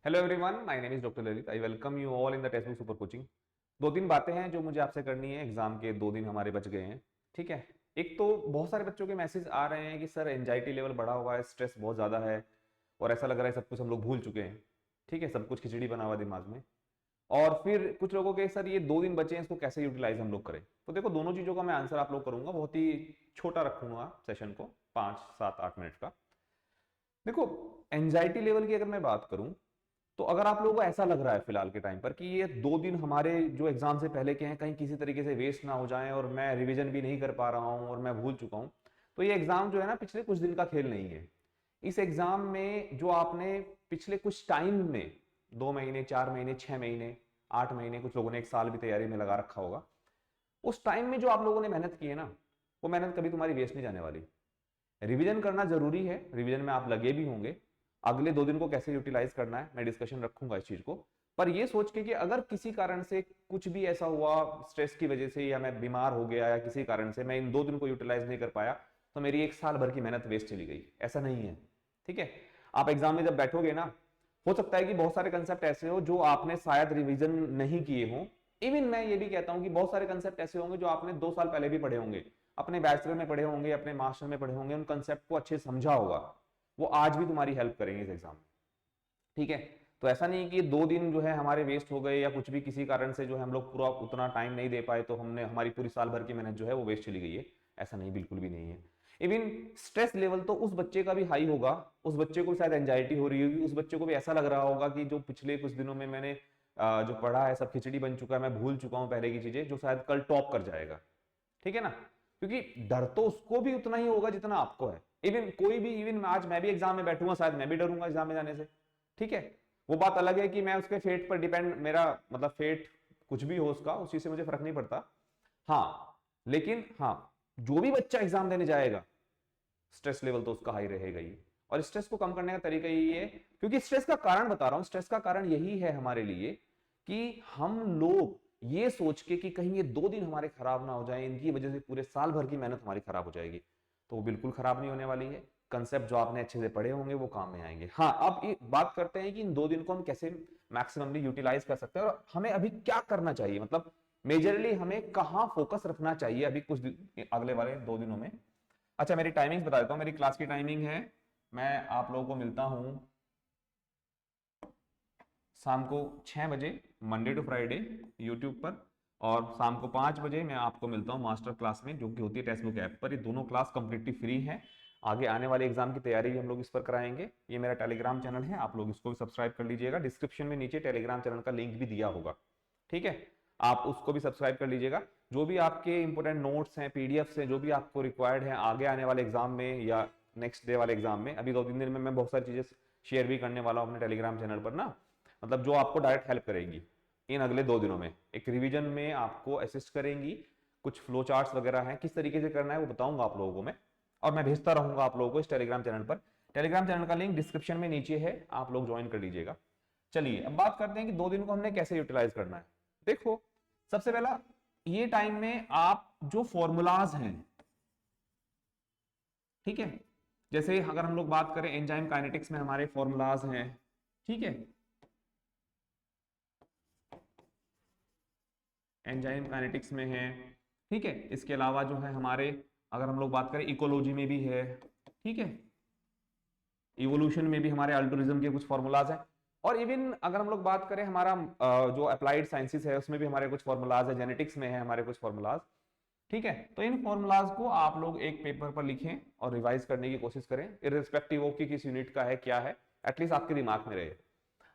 Hello everyone, my name is doctor Lalit. I welcome you all in the text book super coaching. दो तीन बातें हैं जो मुझे आपसे करनी है। एग्जाम के 2 दिन हमारे बच गए हैं। ठीक है। एक तो बहुत सारे बच्चों के मैसेज आ रहे हैं कि सर एंजाइटी लेवल बढ़ा हुआ है, स्ट्रेस बहुत ज्यादा है और ऐसा लग रहा है सब कुछ हम लोग भूल चुके हैं। ठीक है, सब कुछ खिचड़ी बना हुआ दिमाग में। और फिर कुछ लोगों के सर ये 2 दिन बचे हैं, इसको कैसे यूटिलाइज हम लोग करें। तो देखो, दोनों चीजों का मैं आंसर आप लोग करूंगा, बहुत ही छोटा रखूंगा सेशन को, 5 7 8 मिनट का। देखो, एंजाइटी लेवल की अगर मैं बात करूं, तो अगर आप लोगों को ऐसा लग रहा है फिलहाल के टाइम पर कि ये 2 दिन हमारे जो एग्जाम से पहले के हैं कहीं किसी तरीके से वेस्ट ना हो जाएं और मैं रिवीजन भी नहीं कर पा रहा हूं और मैं भूल चुका हूं, तो ये एग्जाम जो है ना, पिछले कुछ दिन का खेल नहीं है। इस एग्जाम में जो आपने पिछले कुछ टाइम में, 2 महीने, 4 महीने, 6 महीने, 8 महीने, कुछ लोगों ने 1 साल भी तैयारी में लगा रखा होगा, उस टाइम में जो आप लोगों ने मेहनत की है ना, वो मेहनत कभी तुम्हारी वेस्ट नहीं जाने वाली। रिवीजन करना जरूरी है, रिवीजन में आप लगे भी होंगे। अगले 2 दिन को कैसे यूटिलाइज करना है मैं डिस्कशन रखूंगा इस चीज को। पर ये सोच के कि अगर किसी कारण से कुछ भी ऐसा हुआ, स्ट्रेस की वजह से या मैं बीमार हो गया या किसी कारण से मैं इन 2 दिन को यूटिलाइज नहीं कर पाया, तो मेरी 1 साल भर की मेहनत वेस्ट चली गई, ऐसा नहीं है। ठीक है। आप एग्जाम में जब बैठोगे ना, हो सकता है कि बहुत सारे कंसेप्ट ऐसे हो जो आपने शायद रिवीजन नहीं किए हों। इवन मैं ये भी कहता हूं कि बहुत सारे कंसेप्ट ऐसे होंगे जो आपने 2 साल पहले भी पढ़े होंगे, अपने बैचलर में पढ़े होंगे, अपने मास्टर में पढ़े होंगे, उन कंसेप्ट को अच्छे से समझा होगा। वो आज भी तुम्हारी हेल्प करेंगे इस एग्जाम में। ठीक है। तो ऐसा नहीं कि 2 दिन जो है हमारे वेस्ट हो गए या कुछ भी किसी कारण से जो है हम लोग पूरा उतना टाइम नहीं दे पाए तो हमने हमारी पूरी साल भर की मेहनत जो है वो वेस्ट चली गई है। ऐसा नहीं, बिल्कुल भी नहीं है। इवन स्ट्रेस लेवल तो उस बच्चे का भी हाई होगा, उस बच्चे को शायद एंजाइटी हो रही होगी, उस बच्चे को भी ऐसा लग रहा होगा कि जो पिछले कुछ दिनों में मैंने जो पढ़ा है सब खिचड़ी बन चुका है, मैं भूल चुका हूँ पहले की चीजें, जो शायद कल टॉप कर जाएगा। ठीक है ना। क्योंकि डर तो उसको भी उतना ही होगा जितना आपको है। इवन कोई भी, इवन आज मैं भी एग्जाम में बैठूंगा, शायद मैं भी डरूंगा एग्जाम में जाने से। ठीक है। वो बात अलग है कि मैं उसके फेट पर डिपेंड, मेरा मतलब फेट कुछ भी हो उसका, उस चीज से मुझे फर्क नहीं पड़ता। हाँ, लेकिन हाँ, जो भी बच्चा एग्जाम देने जाएगा, स्ट्रेस लेवल तो उसका हाई रहेगा ही। और स्ट्रेस को कम करने का तरीका यही है, क्योंकि स्ट्रेस का कारण बता रहा हूं, स्ट्रेस का कारण यही है हमारे लिए कि हम लोग ये सोच के कि कहीं ये 2 दिन हमारे खराब ना हो जाए, इनकी वजह से पूरे साल भर की मेहनत हमारी खराब हो जाएगी। तो वो बिल्कुल खराब नहीं होने वाली है। कंसेप्ट जो आपने अच्छे से पढ़े होंगे वो काम में आएंगे। हाँ, अब ये बात करते हैं कि इन 2 दिन को हम कैसे मैक्सिममली यूटिलाइज कर सकते हैं और हमें अभी क्या करना चाहिए, मतलब मेजरली हमें कहाँ फोकस रखना चाहिए अभी कुछ अगले वाले 2 दिनों में। अच्छा, मेरी टाइमिंग्स बता देता हूँ। मेरी क्लास की टाइमिंग है, मैं आप लोगों को मिलता हूँ शाम को 6 बजे, मंडे टू फ्राइडे, यूट्यूब पर। और शाम को 5 बजे मैं आपको मिलता हूँ मास्टर क्लास में, जो कि होती है टेक्स्ट बुक ऐप पर। ये दोनों क्लास कंप्लीटली फ्री है। आगे आने वाले एग्जाम की तैयारी भी हम लोग इस पर कराएंगे। ये मेरा टेलीग्राम चैनल है, आप लोग इसको भी सब्सक्राइब कर लीजिएगा। डिस्क्रिप्शन में नीचे टेलीग्राम चैनल का लिंक भी दिया होगा। ठीक है। आप उसको भी सब्सक्राइब कर लीजिएगा। जो भी आपके इंपोर्टेंट नोट्स हैं, पीडीएफ हैं, जो भी आपको रिक्वायर्ड है आगे आने वाले एग्जाम में या नेक्स्ट डे वाले एग्जाम में, अभी 2 3 दिन में मैं बहुत सारी चीजें शेयर भी करने वाला हूँ अपने टेलीग्राम चैनल पर ना, मतलब जो आपको डायरेक्ट हेल्प करेंगी इन अगले 2 दिनों में। एक रिवीजन में आपको असिस्ट करेंगी, कुछ फ्लो चार्ट्स वगैरह हैं, किस तरीके से करना है वो बताऊंगा आप लोगों को मैं। और मैं भेजता रहूंगा आप लोगों को इस टेलीग्राम चैनल पर। टेलीग्राम चैनल का लिंक डिस्क्रिप्शन में नीचे है, आप लोग ज्वाइन कर लीजिएगा। चलिए अब बात करते हैं कि 2 दिन को हमने कैसे यूटिलाइज करना है। देखो, सबसे पहला, ये टाइम में आप जो फॉर्मूलाज हैं, ठीक है, जैसे अगर हम लोग बात करें एंजाइम काइनेटिक्स में हमारे फॉर्मूलाज हैं। ठीक है, एंजाइम काइनेटिक्स में है। ठीक है, इसके अलावा जो है हमारे, अगर हम लोग बात करें इकोलॉजी में भी है। ठीक है, इवोल्यूशन में भी हमारे अल्टोरिज्म के कुछ फॉर्मूलाज हैं। और इवन अगर हम लोग बात करें हमारा जो अप्लाइड साइंसेस है उसमें भी हमारे कुछ फॉर्मूलाज है, जेनेटिक्स में है हमारे कुछ फॉर्मूलाज। ठीक है, तो इन फॉर्मूलाज को आप लोग एक पेपर पर लिखें और रिवाइज करने की कोशिश करें, इर्रिस्पेक्टिव ऑफ कि किस यूनिट का है क्या है, एटलीस्ट आपके दिमाग में रहे।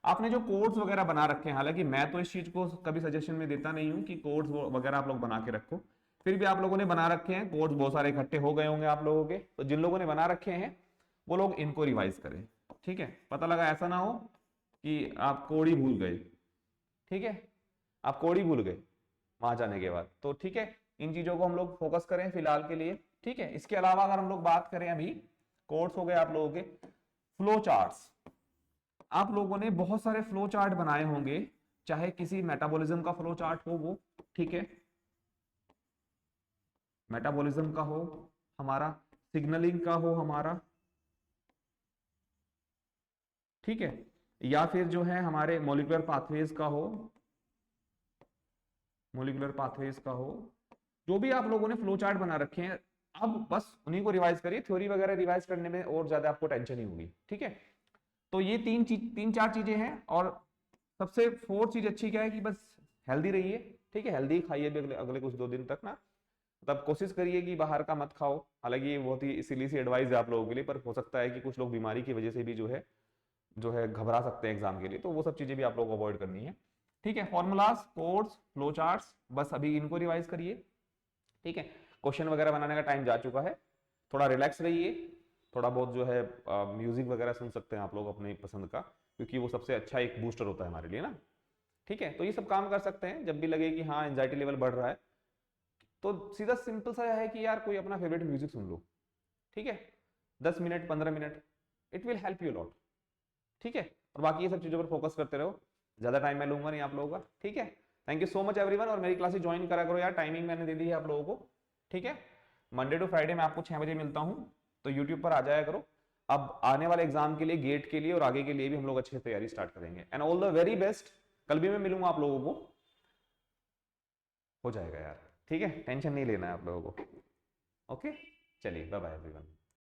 आपने जो कोड्स वगैरह बना रखे हैं, हालांकि मैं तो इस चीज को कभी सजेशन में देता नहीं हूं कि कोड्स वगैरह आप लोग बना के रखो, फिर भी आप लोगों ने बना रखे हैं कोड्स, बहुत सारे इकट्ठे हो गए होंगे आप लोगों के, तो जिन लोगों ने बना रखे हैं वो लोग इनको रिवाइज करें। ठीक है, पता लगा ऐसा ना हो कि आप कोड ही भूल गए। ठीक है, आप कोड ही भूल गए वहां जाने के बाद, तो ठीक है, इन चीजों को हम लोग फोकस करें फिलहाल के लिए। ठीक है, इसके अलावा अगर हम लोग बात करें, अभी कोड्स हो गए आप लोगों के, फ्लो चार्ट्स, आप लोगों ने बहुत सारे फ्लो चार्ट बनाए होंगे, चाहे किसी मेटाबॉलिज्म का फ्लो चार्ट हो वो, ठीक है, मेटाबॉलिज्म का हो हमारा, सिग्नलिंग का हो हमारा, ठीक है, या फिर जो है हमारे मॉलिक्यूलर पाथवेज का हो, मॉलिक्यूलर पाथवेज का हो, जो भी आप लोगों ने फ्लो चार्ट बना रखे हैं, अब बस उन्हीं को रिवाइज करिए, थ्योरी वगैरह रिवाइज करने में और ज्यादा आपको टेंशन ही होगी, ठीक है। तो ये तीन चार चीजें हैं, और सबसे फोर्थ चीज अच्छी क्या है कि बस हेल्दी रहिए, ठीक है, हेल्दी खाइए भी अगले कुछ 2 दिन तक ना, तब कोशिश करिए कि बाहर का मत खाओ। हालांकि ये बहुत ही इसीलिए सी एडवाइस है आप लोगों के लिए, पर हो सकता है कि कुछ लोग बीमारी की वजह से भी जो है घबरा सकते हैं एग्जाम के लिए, तो वो सब चीजें भी आप लोगों को अवॉइड करनी है, ठीक है। फॉर्मूलाज, कोड्स, फ्लो चार्ट्स, बस अभी इनको रिवाइज करिए, ठीक है। क्वेश्चन वगैरह बनाने का टाइम जा चुका है, थोड़ा रिलैक्स रहिए, थोड़ा बहुत जो है म्यूजिक वगैरह सुन सकते हैं आप लोग अपने पसंद का, क्योंकि वो सबसे अच्छा एक बूस्टर होता है हमारे लिए ना, ठीक है। तो ये सब काम कर सकते हैं जब भी लगे कि हाँ एंजाइटी लेवल बढ़ रहा है, तो सीधा सिंपल सा है कि यार कोई अपना फेवरेट म्यूजिक सुन लो, ठीक है, 10 minute 15 minute, it will help you lot, ठीक है। और बाकी ये सब चीजों पर फोकस करते रहो, ज्यादा टाइम मैं लूंगा नहीं आप लोगों का, ठीक है। Thank you so much everyone, और मेरी क्लासेस ज्वाइन करा करो यार, टाइमिंग मैंने दे दी है आप लोगों को, ठीक है। मंडे टू फ्राइडे मैं आपको 6 बजे मिलता हूँ, तो यूट्यूब पर आ जाया करो। अब आने वाले एग्जाम के लिए, गेट के लिए और आगे के लिए भी हम लोग अच्छे से तैयारी स्टार्ट करेंगे, and all the very best. कल भी मैं मिलूंगा आप लोगों को, हो जाएगा यार, ठीक है, टेंशन नहीं लेना है आप लोगों को, ओके। चलिए बाय बाय एवरीवन।